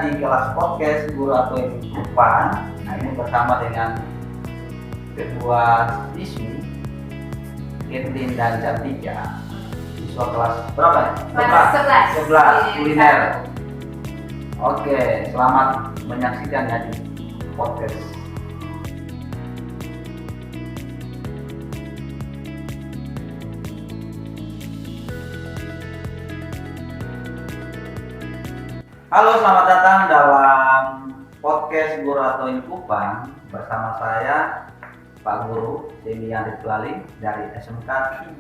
di kelas podcast Guru atau Kupang. Nah, ini bersama dengan kedua siswi, Edwin dan Cantika. Siswa kelas berapa? Kelas 11. Kuliner. Oke, selamat menyaksikan ya di podcast. Halo, selamat datang dalam podcast Guru atau Kupang bersama saya Pak Guru Demian Ritwali dari SMK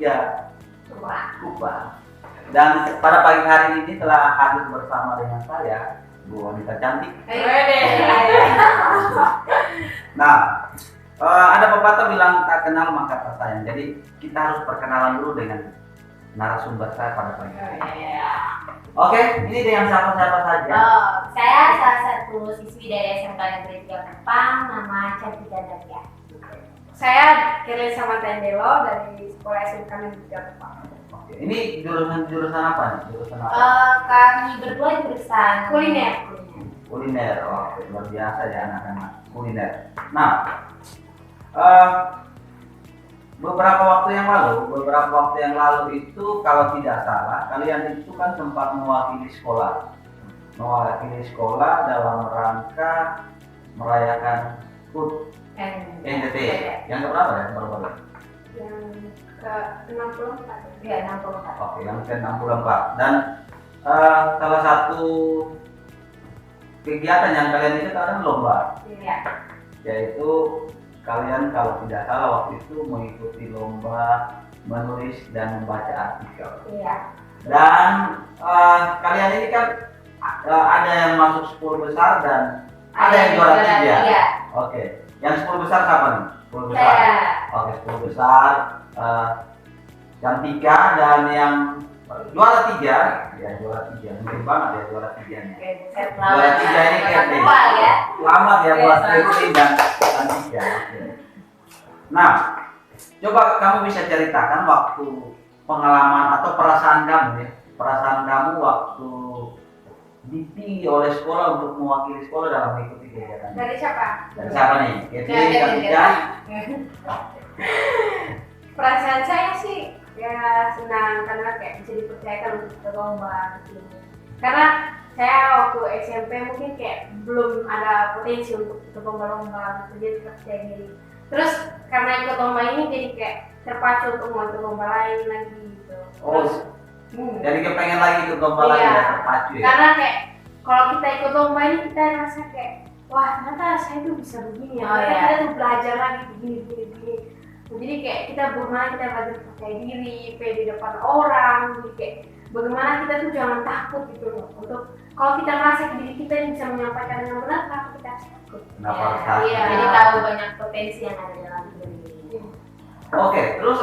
3 Kupang. Dan pada pagi hari ini telah hadir bersama dengan saya Bu Wanita Cantik. Nah, ada pepatah bilang tak kenal maka tak sayang. Jadi kita harus perkenalan dulu dengan narasumber saya pada pagi hari ini. Oke, ini dengan siapa-siapa saja. Saya salah satu siswi dari SMK Negeri 3 Kupang, nama Cantika Dalia. Saya Kirli Samantendelo dari Sekolah SMK Negeri 3 Kupang. Oke, ini jurusan apa nih? Jurusan apa? Kami berdua jurusan Kuliner. Kuliner. Oke, luar biasa ya anak-anak kuliner. Nah, beberapa waktu yang lalu itu kalau tidak salah kalian itu kan sempat mewakili sekolah dalam rangka merayakan HUT NTT yang keberapa ya? Yang ke-64. Ya, 64. Oke, yang ke-64. Dan salah satu kegiatan yang kalian itu adalah lomba, Iya. yaitu kalian kalau tidak salah waktu itu mengikuti lomba menulis dan membaca artikel. Iya. Dan kalian ini kan ada yang masuk 10 besar dan ada yang juara 3. Oke, yang 10 besar siapa nih? 10 besar. Oke, 10 besar. Cantika dan yang juara 3, mungkin banget ya juara 3-nya. Juara 3 ini Kevin. Selamat ya buat Kevin dan Cantika. Nah, coba kamu bisa ceritakan waktu pengalaman atau perasaan kamu waktu dipilih oleh sekolah untuk mewakili sekolah dalam mengikuti kegiatan. Dari siapa? Dari siapa nih? Kevin, Cantika. Perasaan saya sih ya senang karena kayak bisa dipercayakan untuk ikut lomba gitu. Karena saya waktu SMP mungkin kayak belum ada potensi untuk ikut lomba-lomba gitu, jadi percaya diri. Terus karena ikut lomba ini jadi kayak terpacu untuk mau ikut lomba lain lagi gitu. Terus, jadi kepengen lagi ikut lomba lagi ya, terpacu ya. Karena kayak kalau kita ikut lomba ini kita rasa kayak wah ternyata saya tuh bisa begini ya. Kita tuh belajar lagi begini. Jadi kayak kita bagaimana kita belajar percaya diri, pede di depan orang, jadi kayak bagaimana kita tuh jangan takut gitu loh. Untuk kalau kita merasa diri kita yang bisa menyampaikan dengan benar, kenapa kita takut? Kenapa harus takut? Iya, jadi tahu banyak potensi yang ada dalam diri. Oke, terus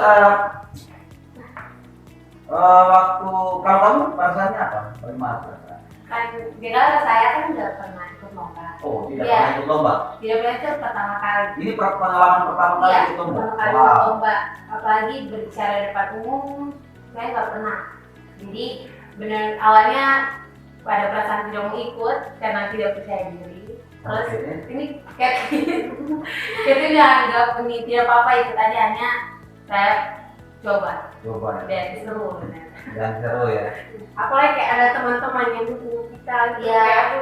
waktu kalau kamu perasaannya apa? Bagaimana perasaan? Kan bila saya kan udah pernah ikut lomba. Oh, tidak pernah ikut lomba. Tidak pernah ikut pertama kali. Ini pengalaman pertama kali ikut lomba. Pertama kali ikut lomba, apalagi berbicara di depan umum, saya nggak pernah. Jadi benar awalnya pada perasaan tidak mau ikut karena tidak percaya diri. Terus ini kayak kita dianggap ini tidak apa-apa ikut aja, hanya saya coba dan seru benar. Dan seru ya. Apalagi kayak ada teman-teman yang dukung kita gitu. Kayak aku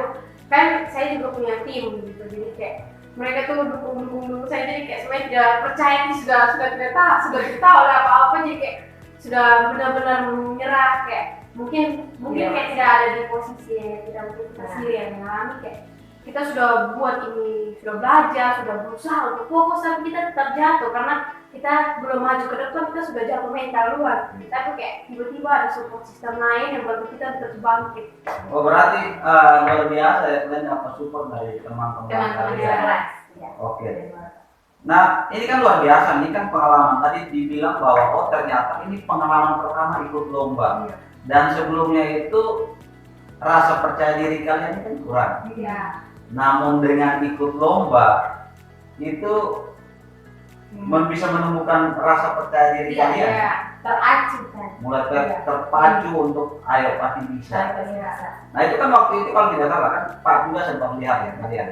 kan saya juga punya tim gitu, jadi kayak mereka tuh dukung saya, jadi kayak semuanya tidak percaya ini sudah tidak tahu apa-apa, jadi kayak sudah benar-benar menyerah, kayak mungkin kayak tidak ada di posisi yang tidak mungkin kita sendiri yang mengalami, kayak kita sudah buat ini, sudah belajar, sudah berusaha untuk fokus, tapi kita tetap jatuh karena kita belum maju ke depan, kita sudah jatuh mental luar. Tapi kayak tiba-tiba ada support sistem lain yang bantu kita tetap bangkit. Oh, berarti luar biasa ya kalian dapat support dari teman-teman kalian. Oke. Nah, ini kan luar biasa, ini kan pengalaman. Tadi dibilang bahwa ternyata ini pengalaman pertama ikut lomba. Dan sebelumnya itu rasa percaya diri kalian ini kan kurang. Iya. Namun dengan ikut lomba itu bisa menemukan rasa percaya diri Iya, kalian. Iya. Teracu kan. Mulai Iya. terpacu untuk ayo pasti bisa. Saya pasti bisa. Nah itu kan waktu itu kalau tidak salah kan Pak juga sempat melihat ya kalian.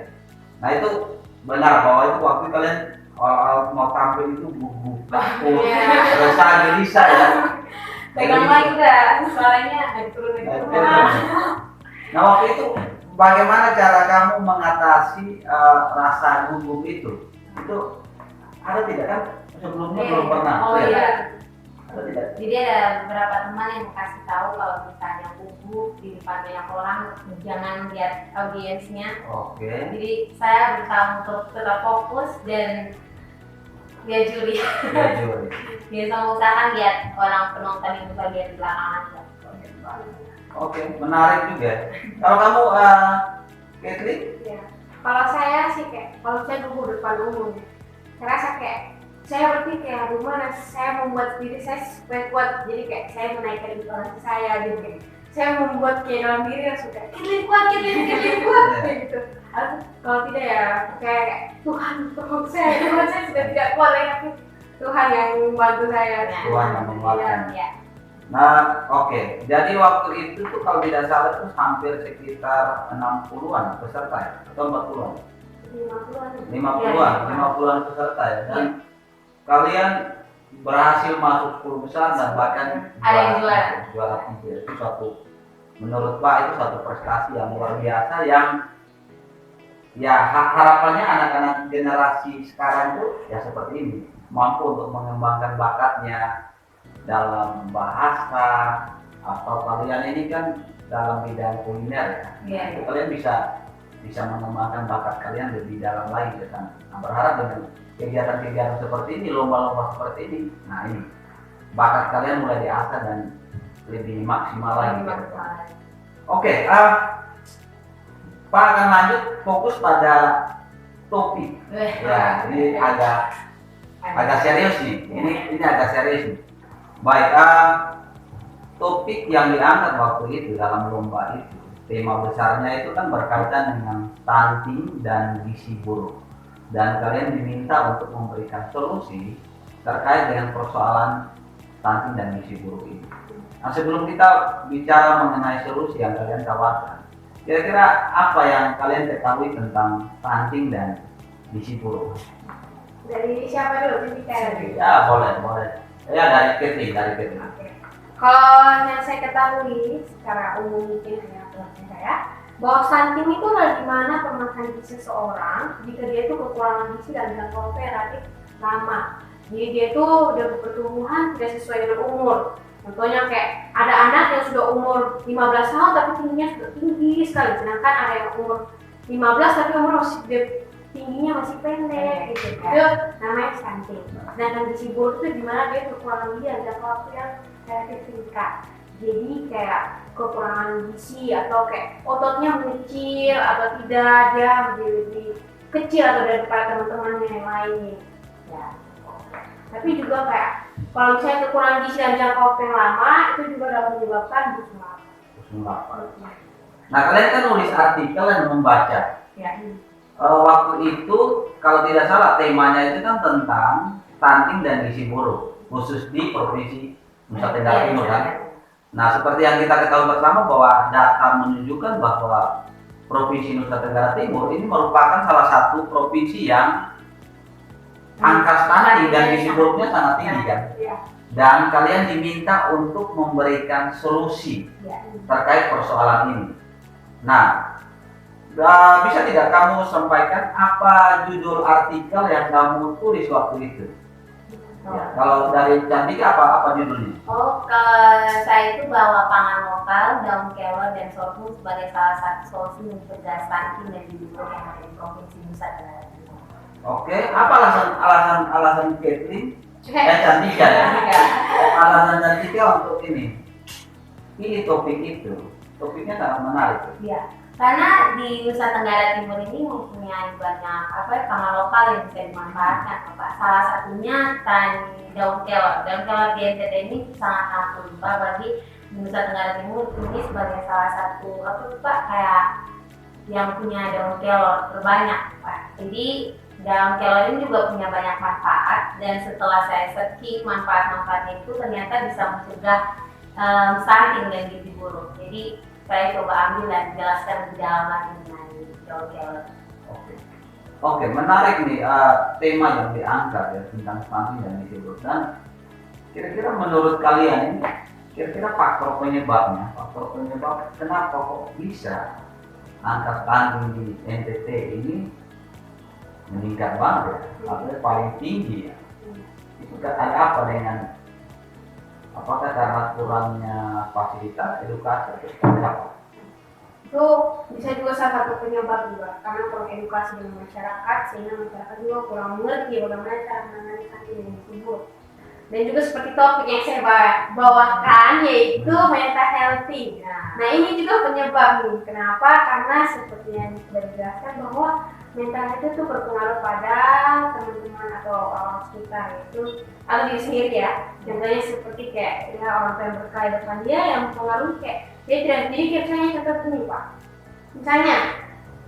Nah itu benar bahwa itu waktu kalian awal mau tampil itu gugup, takut, Iya. resah, gelisah ya. Pegang lagi dah, suaranya naik turun naik Nah, turun. Nah waktu itu bagaimana cara kamu mengatasi rasa gugup itu? Itu ada tidak kan sebelumnya belum pernah? Oh Ya? iya. Ada tidak? Jadi ada beberapa teman yang kasih tahu kalau misalnya gugup di depan banyak orang jangan lihat audiensnya. Oke. Jadi saya berusaha untuk tetap fokus dan dia juri. Ya, Juri. Dia sama usahakan lihat orang penonton itu bagian belakang aja. Oke, menarik juga. Kalau kamu, Catherine? Iya. Kalau saya sih kayak, kalau saya dulu depan umum, saya rasa kayak saya berarti kayak gimana saya membuat diri saya supaya kuat, jadi kayak saya menaikkan intonasi saya gitu kayak saya membuat kayak dalam diri langsung kayak Kirlin kuat kayak gitu. Kalau tidak ya kayak Tuhan tolong saya sudah tidak kuat lagi, tapi Tuhan yang membantu saya. Tuhan yang menguatkan. Iya. Nah, oke. Jadi waktu itu tuh kalau tidak salah itu hampir sekitar 60-an peserta ya? Atau 40-an? 50-an peserta ya. Dan kalian berhasil masuk 10 besar dan bahkan Ada yang juara 3. Itu suatu, menurut Pak itu suatu prestasi yang luar biasa yang ya harapannya anak-anak generasi sekarang tuh ya seperti ini, mampu untuk mengembangkan bakatnya dalam bahasa, atau kalian ini kan dalam bidang kuliner ya. Iya. Itu kalian bisa mengembangkan bakat kalian lebih dalam lagi ke sana. Nah, berharap dengan kegiatan-kegiatan seperti ini, lomba-lomba seperti ini, nah ini bakat kalian mulai diasah dan lebih maksimal lagi. Oke, Pak akan lanjut fokus pada topik. Ya, ini agak serius nih. Ini agak serius nih. Baik, topik yang diangkat waktu itu dalam lomba itu, tema besarnya itu kan berkaitan dengan stunting dan gizi buruk. Dan kalian diminta untuk memberikan solusi terkait dengan persoalan stunting dan gizi buruk ini. Nah, sebelum kita bicara mengenai solusi yang kalian tawarkan, kira-kira apa yang kalian ketahui tentang stunting dan gizi buruk? Dari siapa dulu? Ya, boleh. Ya, dari Catherine. Kalau yang saya ketahui secara umum mungkin hanya pengalaman saya, bahwa stunting itu adalah di mana pemakan gizi seseorang jika dia itu kekurangan gizi dan jangka waktu yang relatif lama. Jadi dia itu udah pertumbuhan tidak sesuai dengan umur. Contohnya kayak ada anak yang sudah umur 15 tahun tapi tingginya sudah tinggi sekali, sedangkan ada yang umur 15 tapi umur masih tingginya masih pendek gitu. Itu namanya stunting. Sedangkan gizi buruk itu dimana dia kekurangan gizi dan jangka waktu yang relatif singkat. Jadi kayak kekurangan gizi atau kayak ototnya mengecil atau tidak, dia menjadi lebih kecil atau daripada teman-temannya yang lain. Ya. Tapi juga kayak kalau misalnya kekurangan gizi dan jangka waktu yang lama itu juga dapat menyebabkan lapar. Nah, kalian kan nulis artikel dan membaca. Ya. Waktu itu kalau tidak salah temanya itu kan tentang stunting dan gizi buruk khusus di provinsi Nusa Tenggara Timur kan. Nah, seperti yang kita ketahui bersama bahwa data menunjukkan bahwa provinsi Nusa Tenggara Timur ini merupakan salah satu provinsi yang angka stunting dan gizi buruknya sangat tinggi kan. Dan kalian diminta untuk memberikan solusi terkait persoalan ini. Nah, bisa tidak kamu sampaikan apa judul artikel yang kamu tulis waktu itu? Ya, kalau dari Cantika apa judulnya? Kalau saya itu bawa pangan lokal, daun kelor dan sorghum sebagai salah satu solusi mencegah stunting dan gizi buruk yang ada di provinsi Nusa Tenggara Timur. Oke, apa alasan Catherine? Cantika ya. Alasan Cantika untuk ini topik itu, topiknya sangat menarik. Iya. Karena di Nusa Tenggara Timur ini mempunyai banyak pangan lokal yang bisa dimanfaatkan, Pak. Salah satunya tani daun kelor. Daun kelor di NTT ini sangat berlimpah bagi Nusa Tenggara Timur ini sebagai salah satu kayak yang punya daun kelor terbanyak, Pak. Jadi daun kelor ini juga punya banyak manfaat dan setelah saya searching manfaat-manfaatnya itu ternyata bisa mencegah stunting dan gizi buruk. Jadi saya coba ambil dan jelaskan lebih dalam lagi mengenai daun kelor. Oke, menarik nih tema yang diangkat ya tentang stunting dan gizi buruk. Dan kira-kira menurut kalian ini, kira-kira faktor penyebab kenapa kok bisa angka stunting di NTT ini meningkat banget ya, artinya paling tinggi ya. Itu ada apa dengan, apakah karena kurangnya fasilitas edukasi atau seperti apa? Itu bisa juga salah satu penyebab juga, karena kurang edukasi dengan masyarakat sehingga masyarakat juga kurang mengerti bagaimana cara menangani stunting dan gizi buruk. Dan juga seperti topik yang saya bawakan yaitu mental healthy. Nah ini juga penyebab nih, kenapa? Karena seperti yang sudah dijelaskan bahwa mental health itu berpengaruh pada teman-teman atau orang sekitar, yaitu atau diri sendiri ya. Contohnya seperti kayak ya, orang tua yang berkaya depan dia yang mempengaruhi kayak dia tidak. Jadi kayak misalnya contoh ini Pak, misalnya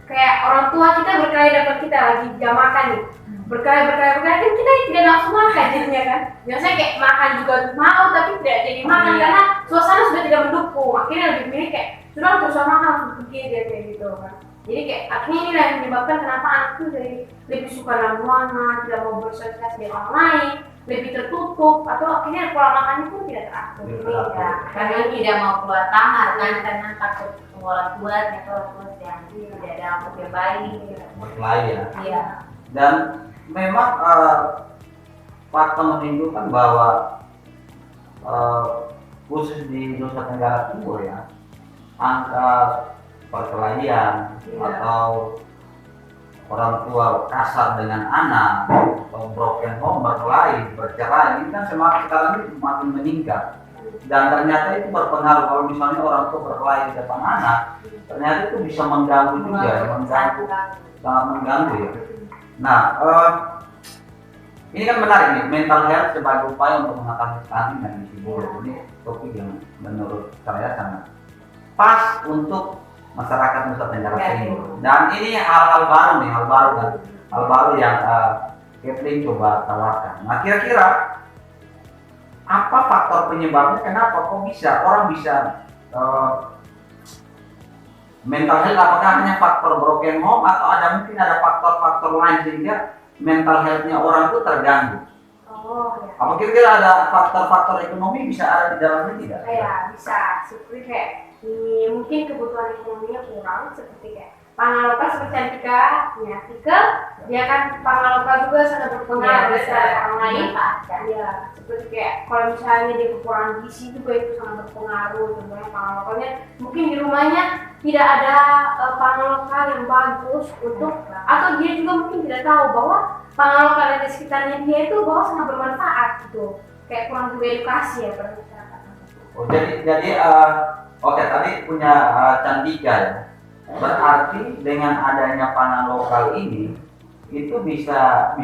kayak orang tua kita berkaya depan kita lagi jam makan nih, berkaya kan kita tidak nafsu makan jadinya kan. Biasanya kayak makan juga mau tapi tidak jadi makan karena suasana sudah tidak mendukung. Akhirnya lebih milih kayak sudah terus makan langsung pergi dia kayak gitu kan. Jadi kayak akhirnya ini yang menyebabkan kenapa anak itu jadi lebih suka dalam ruangan, tidak mau bersosialisasi dengan orang lain, lebih tertutup, atau akhirnya pola makannya pun tidak teratur. Ya, karena tidak mau keluar kamar kan, karena takut orang tua atau terus yang tidak ada aku yang baik. Berkelahi ya. Iya. Dan memang fakta menunjukkan bahwa khusus di Nusa Tenggara Timur ya, angka perkelahian atau orang tua kasar dengan anak atau broken home, berkelahi, bercerai ini kan sekarang ini makin meningkat. Dan ternyata itu berpengaruh kalau misalnya orang tua berkelahi di depan anak, ternyata itu bisa mengganggu juga, sangat mengganggu ya. Nah, ini kan menarik nih, mental health sebagai upaya untuk mengatasi stunting dan gizi buruk. Ini topik yang menurut saya sangat pas untuk masyarakat Nusa Tenggara Timur. Dan ini hal-hal baru nih, hal baru yang Kepling coba tawarkan. Nah, kira-kira apa faktor penyebabnya? Kenapa kok bisa orang bisa mental health? Apakah hanya faktor broken home atau mungkin ada faktor-faktor lain sehingga mental health-nya orang itu terganggu? Ya. Apa kira-kira ada faktor-faktor ekonomi bisa ada di dalamnya tidak? Ya bisa, seperti kayak mungkin kebutuhan ekonominya kurang, seperti kayak pangan lokal seperti Cantika punya artikel, ya kan pangan lokal juga sangat berpengaruh terhadap orang lain. Ya, seperti kayak kalau misalnya dia kekurangan gizi juga itu sangat berpengaruh. Contohnya pangan lokalnya mungkin di rumahnya tidak ada pangan lokal yang bagus untuk, atau dia juga mungkin tidak tahu bahwa pangan lokal yang di sekitarnya dia itu bahwa sangat bermanfaat gitu. Kayak kurang juga edukasi ya pada masyarakat. Oh, jadi oke, tadi punya Cantika ya. Berarti dengan adanya pangan lokal ini itu bisa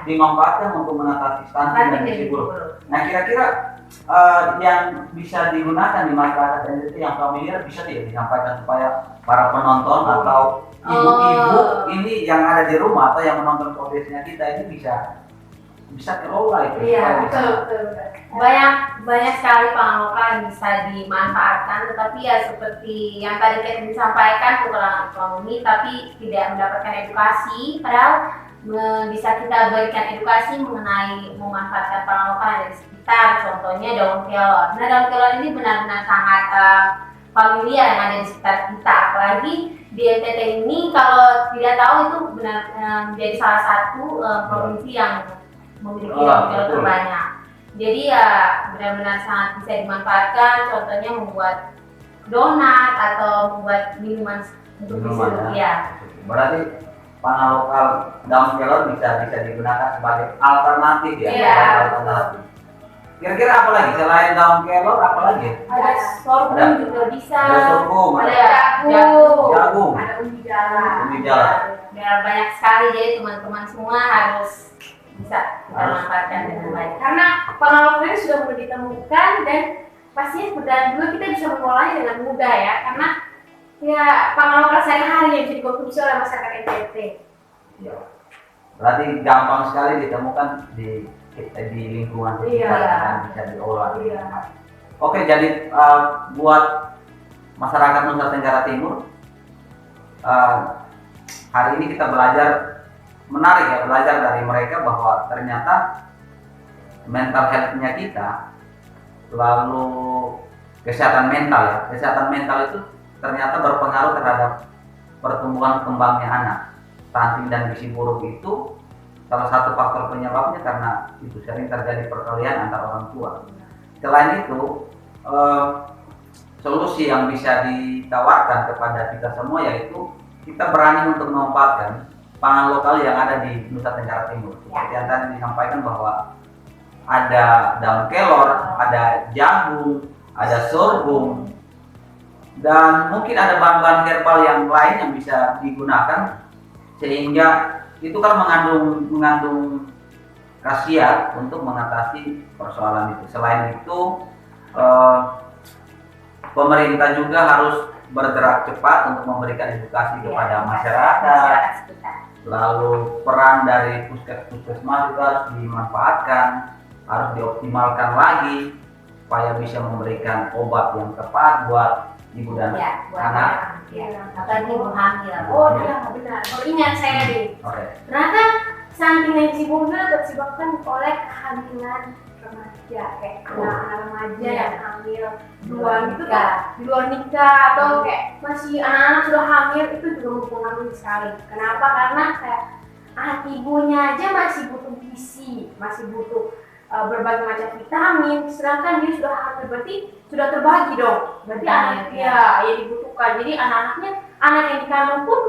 dimanfaatkan untuk mengatasi stunting dan gizi buruk. Nah, kira-kira yang bisa digunakan di masyarakat NTT yang familiar bisa tidak disampaikan supaya para penonton atau ibu-ibu ini yang ada di rumah atau yang menonton podcastnya kita ini bisa kelola itu. Iya, betul. Banyak sekali pangan lokal yang bisa dimanfaatkan, tetapi ya seperti yang tadi kita disampaikan kekurangan ekonomi tapi tidak mendapatkan edukasi, padahal bisa kita berikan edukasi mengenai memanfaatkan pangan lokal yang ada di sekitar, contohnya daun kelor. Nah, daun kelor ini benar-benar sangat familiar yang ada di sekitar kita, apalagi di NTT ini kalau tidak tahu itu benar menjadi salah satu provinsi yang memiliki daun kelor terbanyak. Jadi ya benar-benar sangat bisa dimanfaatkan, contohnya membuat donat atau membuat minuman untuk gizi ya. Berarti pangan lokal daun kelor bisa digunakan sebagai alternatif ya. Iya. Alternatif. Kira-kira apa lagi selain daun kelor, apa lagi? Ada sorghum juga bisa. Ada sorghum, ada jagung, ada ubi jalar. Ya, banyak sekali, jadi teman-teman semua harus bisa kita manfaatkan dengan baik. Karena pangan lokal ini sudah mudah ditemukan dan pastinya dan juga kita bisa mengolahnya dengan mudah ya. Karena ya pangan lokal sehari-hari yang bisa dikonsumsi oleh masyarakat NTT. Ya. Berarti gampang sekali ditemukan di lingkungan kita dan bisa diolah. Oke, jadi buat masyarakat Nusa Tenggara Timur, hari ini kita belajar dari mereka bahwa ternyata mental health-nya kita, lalu kesehatan mental itu ternyata berpengaruh terhadap pertumbuhan kembangnya anak. Stunting dan gizi buruk itu salah satu faktor penyebabnya karena itu sering terjadi perkelahian antar orang tua. Selain itu, solusi yang bisa ditawarkan kepada kita semua yaitu kita berani untuk memanfaatkan pangan lokal yang ada di Nusa Tenggara Timur. Seperti yang tadi disampaikan bahwa ada daun kelor, ada jagung, ada sorghum, dan mungkin ada bahan-bahan herbal yang lain yang bisa digunakan, sehingga itu kan mengandung khasiat untuk mengatasi persoalan itu. Selain itu, pemerintah juga harus bergerak cepat untuk memberikan edukasi kepada masyarakat. Lalu peran dari puskesmas juga harus dimanfaatkan, harus dioptimalkan lagi supaya bisa memberikan obat yang tepat buat ibu dan anak. Apalagi ibu hamil. Oh iya benar. Oh ingat saya nih. Ternyata stunting dan gizi buruk disebabkan oleh kehamilan remaja, kayak anak-anak remaja yang hamil duluan itu kan di luar nikah atau kayak masih anak-anak sudah hamil, itu juga mempengaruhi sekali. Kenapa? Karena kayak anak ibunya aja masih butuh gizi, masih butuh berbagai macam vitamin, sedangkan dia sudah hamil, berarti sudah terbagi dong. Berarti anaknya yang dibutuhkan. Jadi anak-anaknya, anak yang dikandung pun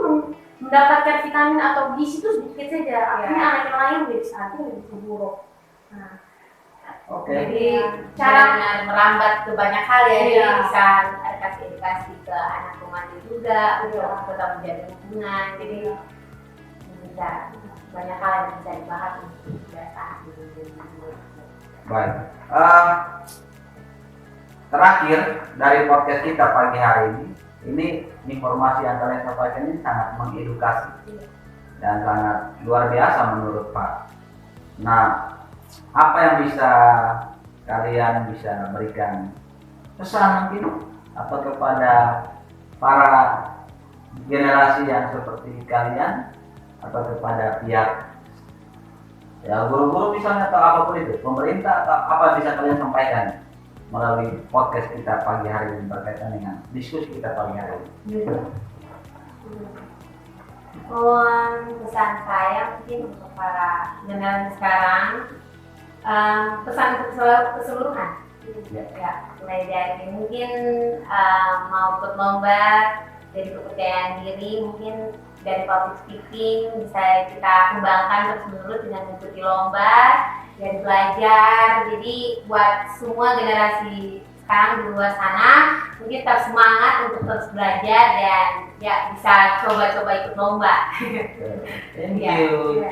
mendapatkan vitamin atau gizi itu sedikit saja. Akhirnya anak yang lain menjadi stunting dan gizi buruk. Nah, jadi cara merambat ke banyak hal ya. Jadi bisa kasih edukasi ke anak remaja juga untuk tetap menjaga hubungan. Jadi bisa banyak hal yang bisa dibahas untuk data. Baik. Terakhir dari podcast kita pagi hari ini informasi yang kalian sampaikan ini sangat mengedukasi dan sangat luar biasa menurut Pak. Nah, apa yang bisa kalian bisa berikan pesan mungkin atau kepada para generasi yang seperti kalian atau kepada pihak guru-guru misalnya atau apapun itu, pemerintah atau apa bisa kalian sampaikan melalui podcast kita pagi hari ini berkaitan dengan diskusi kita pagi hari ini? Pesan saya mungkin untuk para generasi sekarang, pesan keseluruhan. Ya, mulai dari mungkin mau ikut lomba, jadi kepercayaan diri, mungkin dari public speaking bisa kita kembangkan terus-menerus dengan mengikuti lomba dan belajar. Jadi buat semua generasi sekarang di luar sana, mungkin tetap semangat untuk terus belajar dan ya bisa coba-coba ikut lomba. Thank you.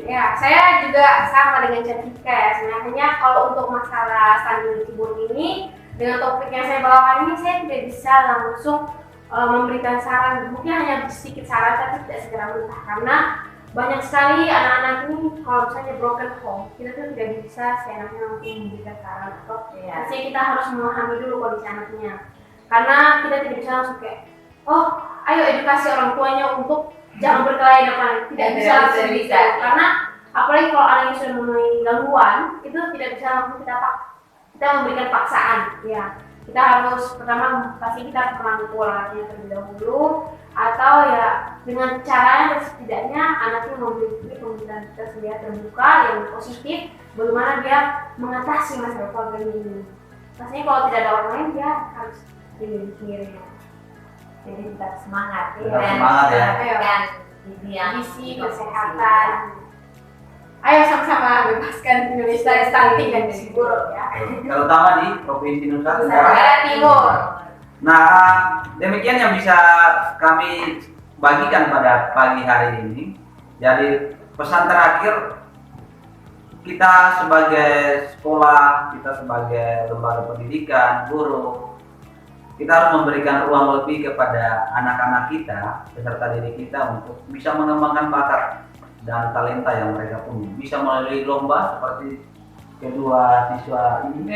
Ya, saya juga sama dengan Cantika ya. Sebenarnya kalau untuk masalah stunting gizi buruk ini, dengan topik yang saya bawakan ini, saya tidak bisa langsung memberikan saran. Mungkin hanya sedikit saran, tapi tidak segera mentah, karena banyak sekali anak-anak ini kalau misalnya broken home, kita tuh tidak bisa seenaknya langsung memberikan saran atau pastinya kita harus memahami dulu kondisi anaknya, karena kita tidak bisa langsung kayak ayo edukasi orang tuanya untuk jangan berkelahi depan, tidak bisa langsung bisa, karena apalagi kalau anaknya sudah memiliki gangguan, itu tidak bisa langsung kita memberikan paksaan. Ya, kita harus pertama pasti kita merangkul anaknya terlebih dahulu, atau ya dengan cara yang setidaknya anaknya memiliki pemikiran tersendiri terbuka yang positif, bagaimana dia mengatasi masalah keluarga ini. Pastinya kalau tidak ada orang lain, dia harus sendiri. Jadi tetap semangat dan gizi, kesehatan. Ayo sama-sama bebaskan Indonesia dari stunting dan gizi buruk ya. Terutama di Provinsi Nusa Tenggara Timur. Nah, demikian yang bisa kami bagikan pada pagi hari ini. Jadi pesan terakhir, kita sebagai sekolah, kita sebagai lembaga pendidikan, guru, kita harus memberikan ruang lebih kepada anak-anak kita, peserta didik kita untuk bisa mengembangkan bakat dan talenta yang mereka punya. Bisa melalui lomba seperti kedua siswa ini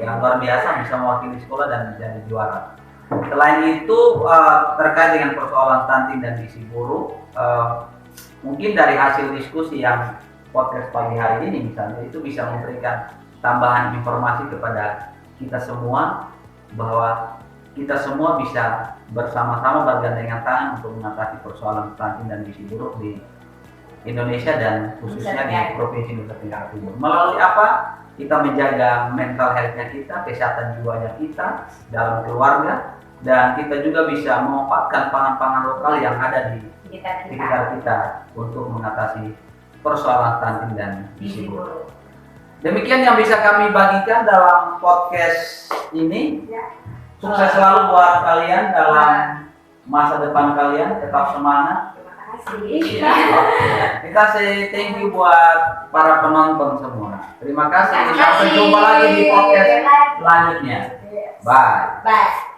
yang luar biasa bisa mewakili sekolah dan menjadi juara. Selain itu terkait dengan persoalan stunting dan gizi buruk, mungkin dari hasil diskusi yang podcast pagi hari ini misalnya itu bisa memberikan tambahan informasi kepada kita semua bahwa kita semua bisa bersama-sama bergandengan tangan untuk mengatasi persoalan stunting dan gizi buruk di Indonesia dan khususnya di Provinsi Nusa Tenggara Timur. Melalui apa? Kita menjaga mental health-nya kita, kesehatan jiwanya kita dalam keluarga, dan kita juga bisa memanfaatkan pangan-pangan lokal yang ada di sekitar kita untuk mengatasi persoalan stunting dan gizi buruk. Demikian yang bisa kami bagikan dalam podcast ini. Sukses selalu buat kalian dalam masa depan kalian, tetap semangat. Kita say thank you buat para penonton semua. Terima kasih. Sampai jumpa lagi di podcast selanjutnya. Bye. Bye.